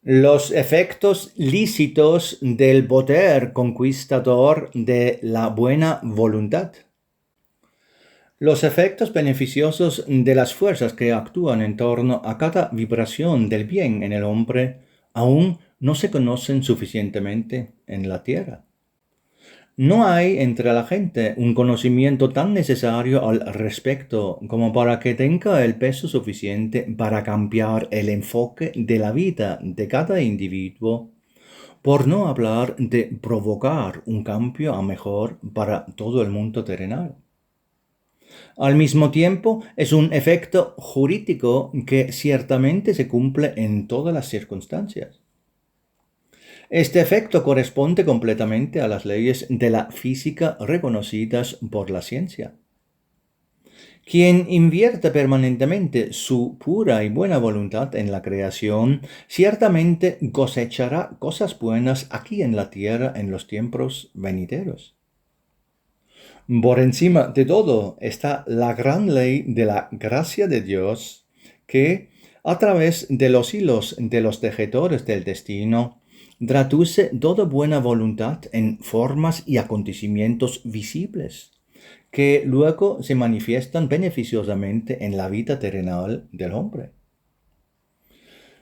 Los efectos lícitos del poder conquistador de la buena voluntad. Los efectos beneficiosos de las fuerzas que actúan en torno a cada vibración del bien en el hombre aún no se conocen suficientemente en la tierra. No hay entre la gente un conocimiento tan necesario al respecto como para que tenga el peso suficiente para cambiar el enfoque de la vida de cada individuo, por no hablar de provocar un cambio a mejor para todo el mundo terrenal. Al mismo tiempo, es un efecto jurídico que ciertamente se cumple en todas las circunstancias. Este efecto corresponde completamente a las leyes de la física reconocidas por la ciencia. Quien invierte permanentemente su pura y buena voluntad en la creación, ciertamente cosechará cosas buenas aquí en la tierra en los tiempos venideros. Por encima de todo está la gran ley de la gracia de Dios, que, a través de los hilos de los tejedores del destino, traduce toda buena voluntad en formas y acontecimientos visibles, que luego se manifiestan beneficiosamente en la vida terrenal del hombre.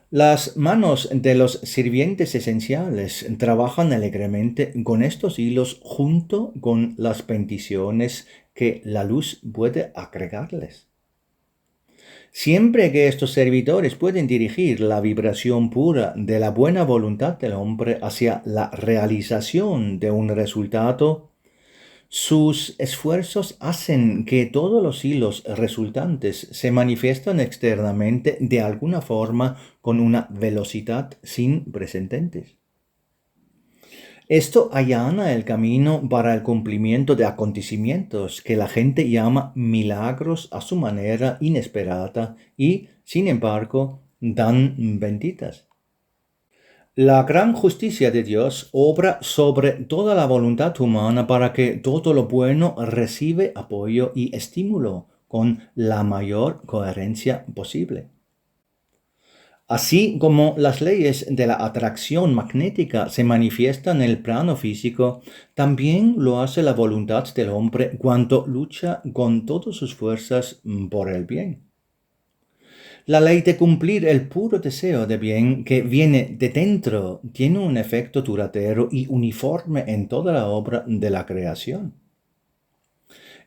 Las manos de los sirvientes esenciales trabajan alegremente con estos hilos junto con las bendiciones que la luz puede agregarles. Siempre que estos servidores pueden dirigir la vibración pura de la buena voluntad del hombre hacia la realización de un resultado, sus esfuerzos hacen que todos los hilos resultantes se manifiesten externamente de alguna forma con una velocidad sin precedentes. Esto allana el camino para el cumplimiento de acontecimientos que la gente llama milagros a su manera inesperada y, sin embargo, tan benditas. La gran justicia de Dios obra sobre toda la voluntad humana para que todo lo bueno reciba apoyo y estímulo con la mayor coherencia posible. Así como las leyes de la atracción magnética se manifiestan en el plano físico, también lo hace la voluntad del hombre cuando lucha con todas sus fuerzas por el bien. La ley de cumplir el puro deseo de bien que viene de dentro tiene un efecto duradero y uniforme en toda la obra de la creación.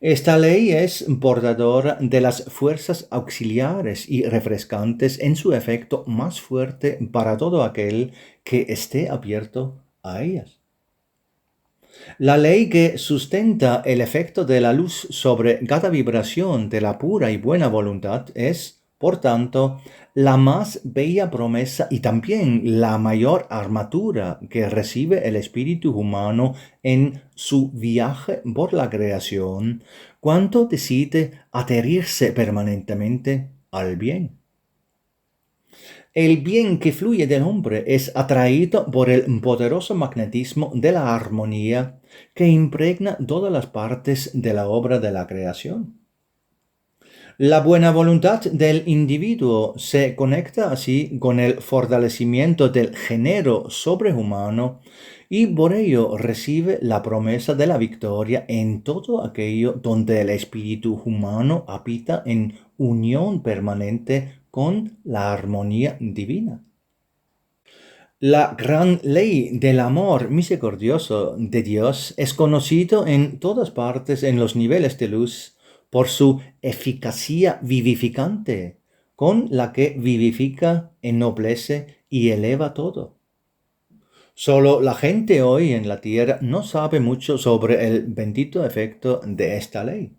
Esta ley es portadora de las fuerzas auxiliares y refrescantes en su efecto más fuerte para todo aquel que esté abierto a ellas. La ley que sustenta el efecto de la luz sobre cada vibración de la pura y buena voluntad es, por tanto, la más bella promesa y también la mayor armadura que recibe el espíritu humano en su viaje por la creación, cuando decide adherirse permanentemente al bien. El bien que fluye del hombre es atraído por el poderoso magnetismo de la armonía que impregna todas las partes de la obra de la creación. La buena voluntad del individuo se conecta así con el fortalecimiento del género sobrehumano y por ello recibe la promesa de la victoria en todo aquello donde el espíritu humano habita en unión permanente con la armonía divina. La gran ley del amor misericordioso de Dios es conocido en todas partes en los niveles de luz por su eficacia vivificante, con la que vivifica, ennoblece y eleva todo. Solo la gente hoy en la tierra no sabe mucho sobre el bendito efecto de esta ley.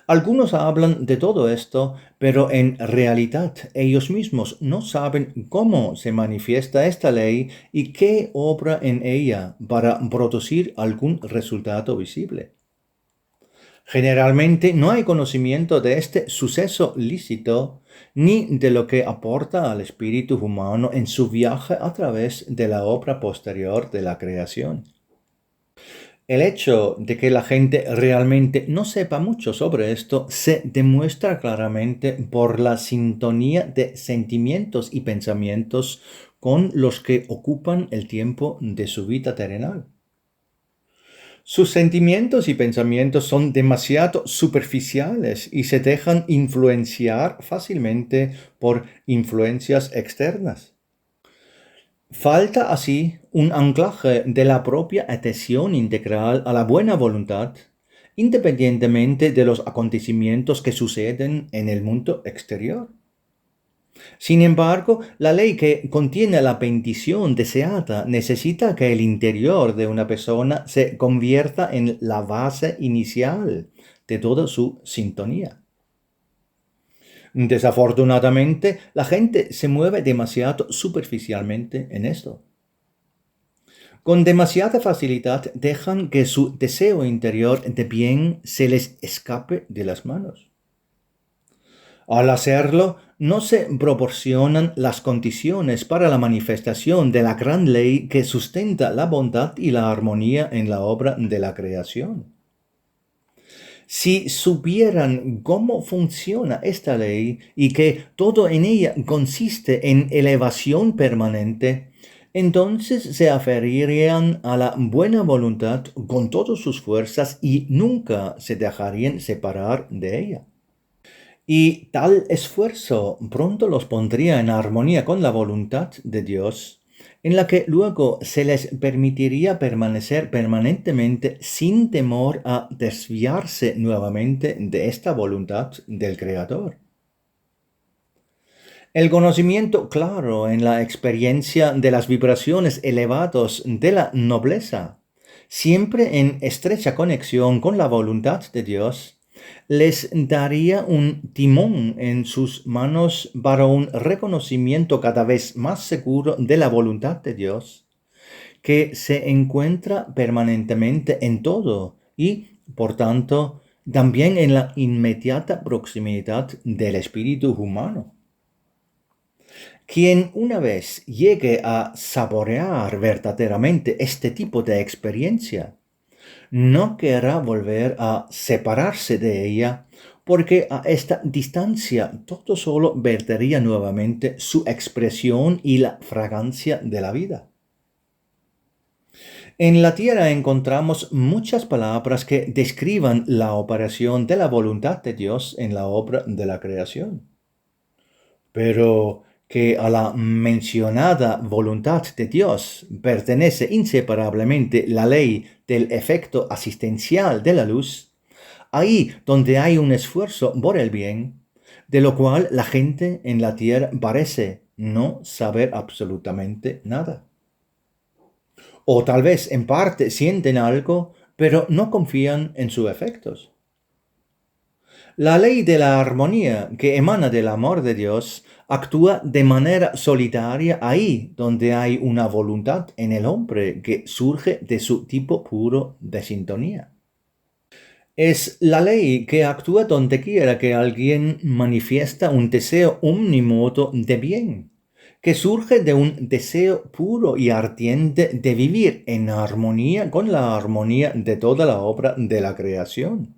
Algunos hablan de todo esto, pero en realidad ellos mismos no saben cómo se manifiesta esta ley y qué obra en ella para producir algún resultado visible. Generalmente no hay conocimiento de este suceso lícito ni de lo que aporta al espíritu humano en su viaje a través de la obra posterior de la creación. El hecho de que la gente realmente no sepa mucho sobre esto se demuestra claramente por la sintonía de sentimientos y pensamientos con los que ocupan el tiempo de su vida terrenal. Sus sentimientos y pensamientos son demasiado superficiales y se dejan influenciar fácilmente por influencias externas. Falta así un anclaje de la propia atención integral a la buena voluntad, independientemente de los acontecimientos que suceden en el mundo exterior. Sin embargo, la ley que contiene la bendición deseada necesita que el interior de una persona se convierta en la base inicial de toda su sintonía. Desafortunadamente, la gente se mueve demasiado superficialmente en esto. Con demasiada facilidad dejan que su deseo interior de bien se les escape de las manos. Al hacerlo, no se proporcionan las condiciones para la manifestación de la gran ley que sustenta la bondad y la armonía en la obra de la creación. Si supieran cómo funciona esta ley y que todo en ella consiste en elevación permanente, entonces se aferirían a la buena voluntad con todas sus fuerzas y nunca se dejarían separar de ella. Y tal esfuerzo pronto los pondría en armonía con la voluntad de Dios, en la que luego se les permitiría permanecer permanentemente sin temor a desviarse nuevamente de esta voluntad del Creador. El conocimiento claro en la experiencia de las vibraciones elevadas de la nobleza, siempre en estrecha conexión con la voluntad de Dios, les daría un timón en sus manos para un reconocimiento cada vez más seguro de la voluntad de Dios, que se encuentra permanentemente en todo y, por tanto, también en la inmediata proximidad del espíritu humano. Quien una vez llegue a saborear verdaderamente este tipo de experiencia, no querrá volver a separarse de ella, porque a esta distancia todo solo vertería nuevamente su expresión y la fragancia de la vida. En la tierra encontramos muchas palabras que describan la operación de la voluntad de Dios en la obra de la creación. Pero que a la mencionada voluntad de Dios pertenece inseparablemente la ley del efecto asistencial de la luz, ahí donde hay un esfuerzo por el bien, de lo cual la gente en la tierra parece no saber absolutamente nada. O tal vez en parte sienten algo, pero no confían en sus efectos. La ley de la armonía que emana del amor de Dios actúa de manera solitaria ahí donde hay una voluntad en el hombre que surge de su tipo puro de sintonía. Es la ley que actúa donde quiera que alguien manifiesta un deseo omnímodo de bien, que surge de un deseo puro y ardiente de vivir en armonía con la armonía de toda la obra de la creación.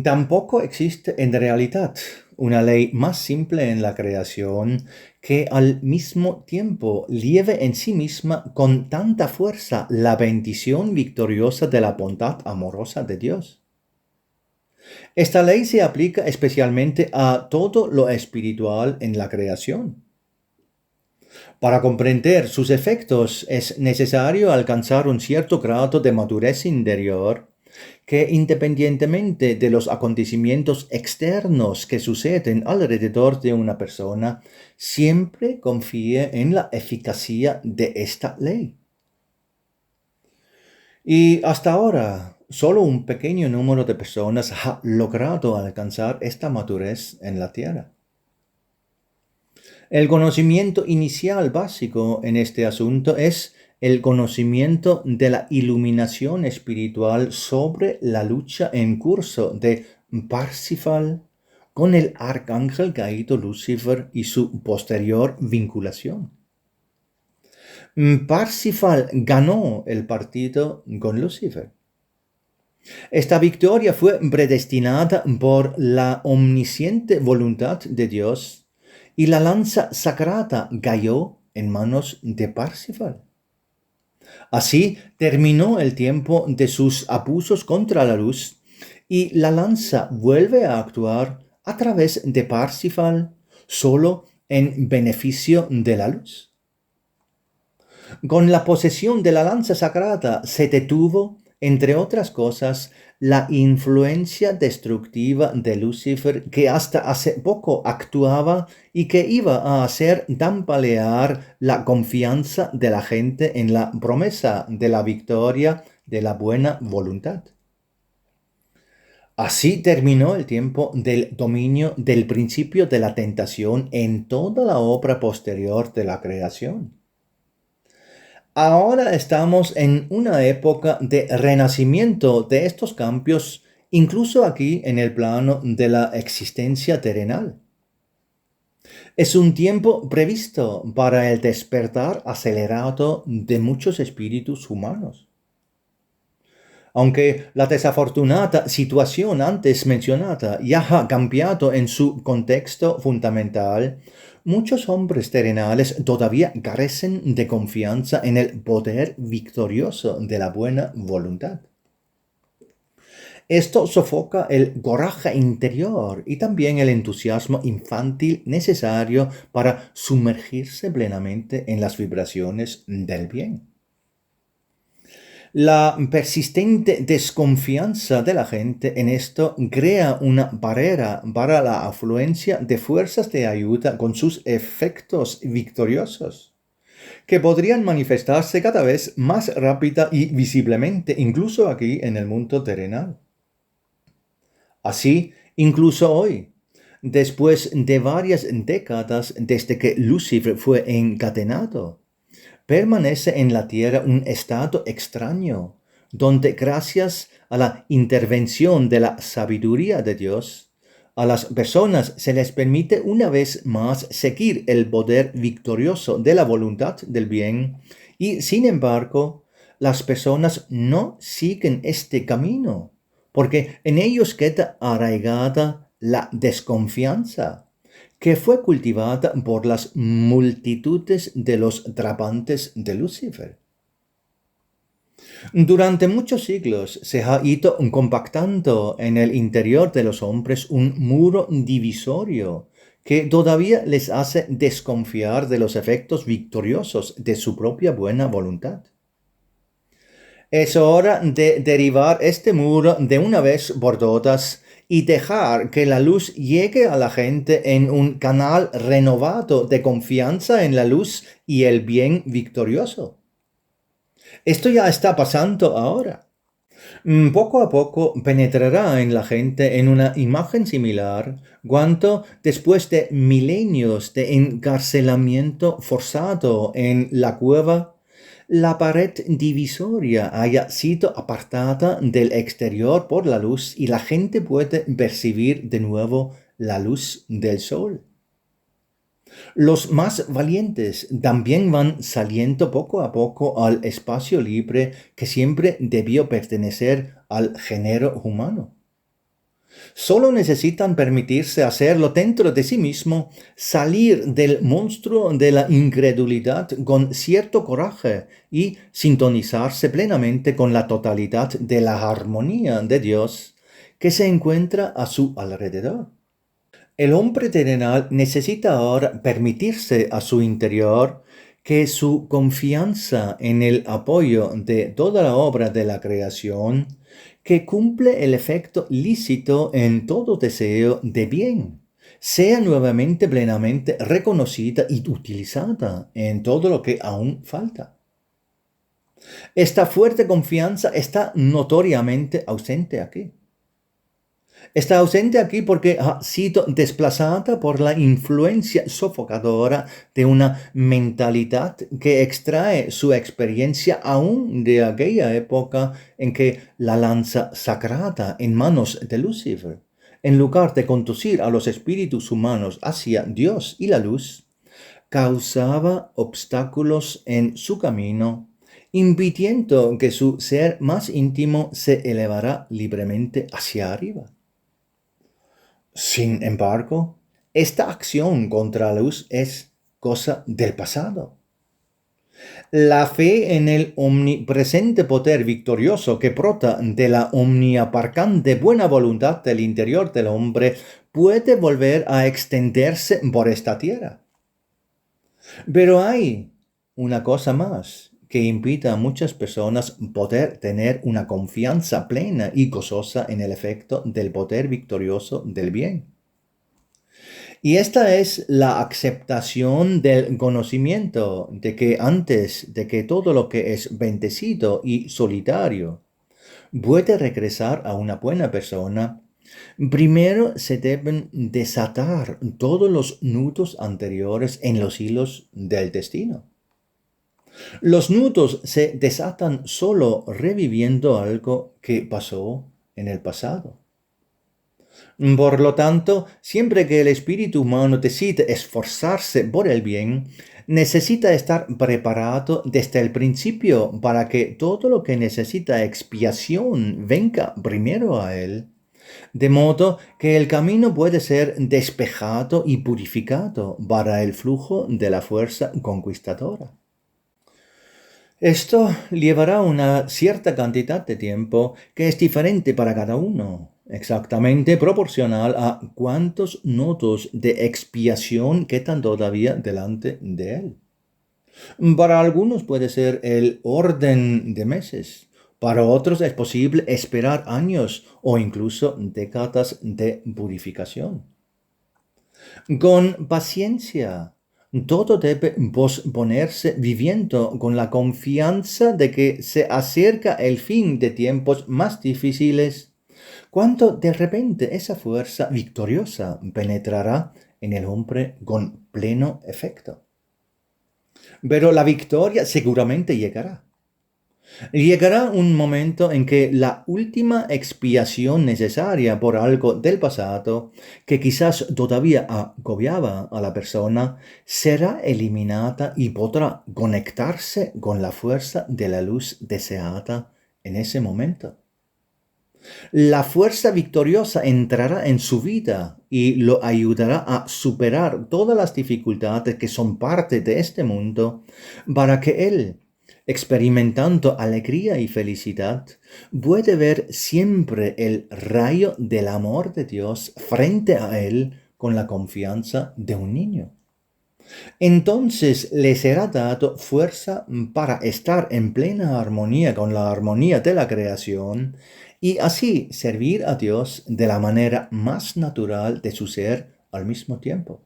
Tampoco existe en realidad una ley más simple en la creación que al mismo tiempo lleve en sí misma con tanta fuerza la bendición victoriosa de la bondad amorosa de Dios. Esta ley se aplica especialmente a todo lo espiritual en la creación. Para comprender sus efectos es necesario alcanzar un cierto grado de madurez interior que, independientemente de los acontecimientos externos que suceden alrededor de una persona, siempre confíe en la eficacia de esta ley. Y hasta ahora, solo un pequeño número de personas ha logrado alcanzar esta madurez en la tierra. El conocimiento inicial básico en este asunto es el conocimiento de la iluminación espiritual sobre la lucha en curso de Parsifal con el arcángel caído Lucifer y su posterior vinculación. Parsifal ganó el partido con Lucifer. Esta victoria fue predestinada por la omnisciente voluntad de Dios y la lanza sagrada cayó en manos de Parsifal. Así terminó el tiempo de sus abusos contra la luz y la lanza vuelve a actuar a través de Parsifal solo en beneficio de la luz. Con la posesión de la lanza sagrada se detuvo, entre otras cosas, la influencia destructiva de Lucifer que hasta hace poco actuaba y que iba a hacer tambalear la confianza de la gente en la promesa de la victoria de la buena voluntad. Así terminó el tiempo del dominio del principio de la tentación en toda la obra posterior de la creación. Ahora estamos en una época de renacimiento de estos cambios, incluso aquí en el plano de la existencia terrenal. Es un tiempo previsto para el despertar acelerado de muchos espíritus humanos. Aunque la desafortunada situación antes mencionada ya ha cambiado en su contexto fundamental, muchos hombres terrenales todavía carecen de confianza en el poder victorioso de la buena voluntad. Esto sofoca el coraje interior y también el entusiasmo infantil necesario para sumergirse plenamente en las vibraciones del bien. La persistente desconfianza de la gente en esto crea una barrera para la afluencia de fuerzas de ayuda con sus efectos victoriosos, que podrían manifestarse cada vez más rápida y visiblemente, incluso aquí en el mundo terrenal. Así, incluso hoy, después de varias décadas desde que Lucifer fue encadenado, permanece en la tierra un estado extraño, donde gracias a la intervención de la sabiduría de Dios, a las personas se les permite una vez más seguir el poder victorioso de la voluntad del bien y, sin embargo, las personas no siguen este camino, porque en ellos queda arraigada la desconfianza que fue cultivada por las multitudes de los trapantes de Lucifer. Durante muchos siglos se ha ido compactando en el interior de los hombres un muro divisorio que todavía les hace desconfiar de los efectos victoriosos de su propia buena voluntad. Es hora de derribar este muro de una vez por todas y dejar que la luz llegue a la gente en un canal renovado de confianza en la luz y el bien victorioso. Esto ya está pasando ahora. Poco a poco penetrará en la gente en una imagen similar cuando, después de milenios de encarcelamiento forzado en la cueva, la pared divisoria haya sido apartada del exterior por la luz y la gente puede percibir de nuevo la luz del sol. Los más valientes también van saliendo poco a poco al espacio libre que siempre debió pertenecer al género humano. Solo necesitan permitirse hacerlo dentro de sí mismo, salir del monstruo de la incredulidad con cierto coraje y sintonizarse plenamente con la totalidad de la armonía de Dios que se encuentra a su alrededor. El hombre terrenal necesita ahora permitirse a su interior que su confianza en el apoyo de toda la obra de la creación, que cumple el efecto lícito en todo deseo de bien, sea nuevamente plenamente reconocida y utilizada en todo lo que aún falta. Esta fuerte confianza está notoriamente ausente aquí. Está ausente aquí porque ha sido desplazada por la influencia sofocadora de una mentalidad que extrae su experiencia aún de aquella época en que la lanza sagrada en manos de Lucifer, en lugar de conducir a los espíritus humanos hacia Dios y la luz, causaba obstáculos en su camino, impidiendo que su ser más íntimo se elevara libremente hacia arriba. Sin embargo, esta acción contra la luz es cosa del pasado. La fe en el omnipresente poder victorioso que brota de la omniabarcante buena voluntad del interior del hombre puede volver a extenderse por esta tierra. Pero hay una cosa más que impide a muchas personas poder tener una confianza plena y gozosa en el efecto del poder victorioso del bien. Y esta es la aceptación del conocimiento de que antes de que todo lo que es bendecido y solitario puede regresar a una buena persona, primero se deben desatar todos los nudos anteriores en los hilos del destino. Los nudos se desatan solo reviviendo algo que pasó en el pasado. Por lo tanto, siempre que el espíritu humano decide esforzarse por el bien, necesita estar preparado desde el principio para que todo lo que necesita expiación venga primero a él, de modo que el camino puede ser despejado y purificado para el flujo de la fuerza conquistadora. Esto llevará una cierta cantidad de tiempo que es diferente para cada uno, exactamente proporcional a cuántos nodos de expiación quedan todavía delante de él. Para algunos puede ser el orden de meses, para otros es posible esperar años o incluso décadas de purificación. Con paciencia, todo debe posponerse viviendo con la confianza de que se acerca el fin de tiempos más difíciles, cuando de repente esa fuerza victoriosa penetrará en el hombre con pleno efecto. Pero la victoria seguramente llegará. Llegará un momento en que la última expiación necesaria por algo del pasado, que quizás todavía agobiaba a la persona, será eliminada y podrá conectarse con la fuerza de la luz deseada en ese momento. La fuerza victoriosa entrará en su vida y lo ayudará a superar todas las dificultades que son parte de este mundo para que él, experimentando alegría y felicidad, puede ver siempre el rayo del amor de Dios frente a él con la confianza de un niño. Entonces le será dado fuerza para estar en plena armonía con la armonía de la creación y así servir a Dios de la manera más natural de su ser al mismo tiempo.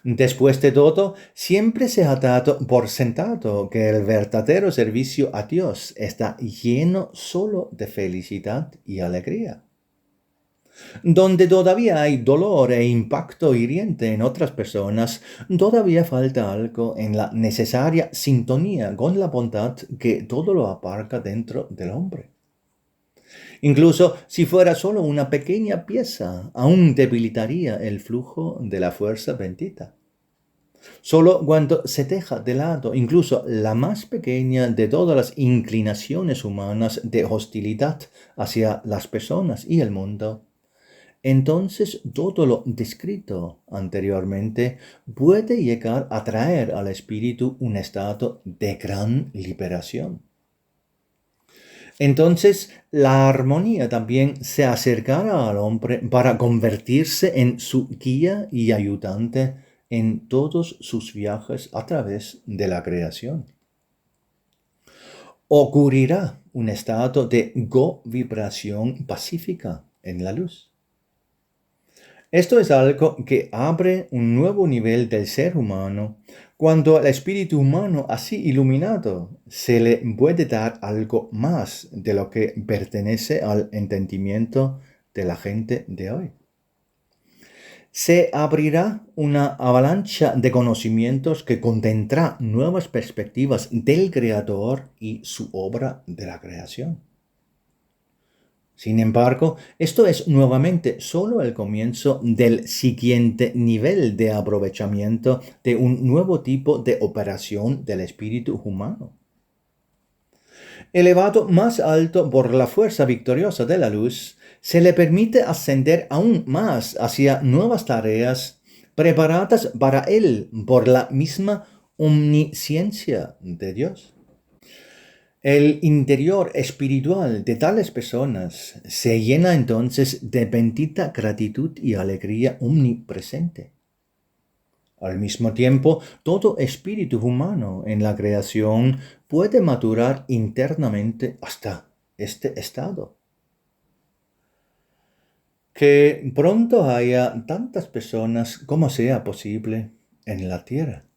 Después de todo, siempre se ha dado por sentado que el verdadero servicio a Dios está lleno solo de felicidad y alegría. Donde todavía hay dolor e impacto hiriente en otras personas, todavía falta algo en la necesaria sintonía con la bondad que todo lo abarca dentro del hombre. Incluso si fuera solo una pequeña pieza, aún debilitaría el flujo de la fuerza bendita. Solo cuando se deja de lado incluso la más pequeña de todas las inclinaciones humanas de hostilidad hacia las personas y el mundo, entonces todo lo descrito anteriormente puede llegar a traer al espíritu un estado de gran liberación. Entonces la armonía también se acercará al hombre para convertirse en su guía y ayudante en todos sus viajes a través de la creación. Ocurrirá un estado de go-vibración pacífica en la luz. Esto es algo que abre un nuevo nivel del ser humano cuando al espíritu humano así iluminado se le puede dar algo más de lo que pertenece al entendimiento de la gente de hoy. Se abrirá una avalancha de conocimientos que contendrá nuevas perspectivas del Creador y su obra de la creación. Sin embargo, esto es nuevamente solo el comienzo del siguiente nivel de aprovechamiento de un nuevo tipo de operación del espíritu humano. Elevado más alto por la fuerza victoriosa de la luz, se le permite ascender aún más hacia nuevas tareas preparadas para él por la misma omnisciencia de Dios. El interior espiritual de tales personas se llena entonces de bendita gratitud y alegría omnipresente. Al mismo tiempo, todo espíritu humano en la creación puede maturar internamente hasta este estado. Que pronto haya tantas personas como sea posible en la tierra.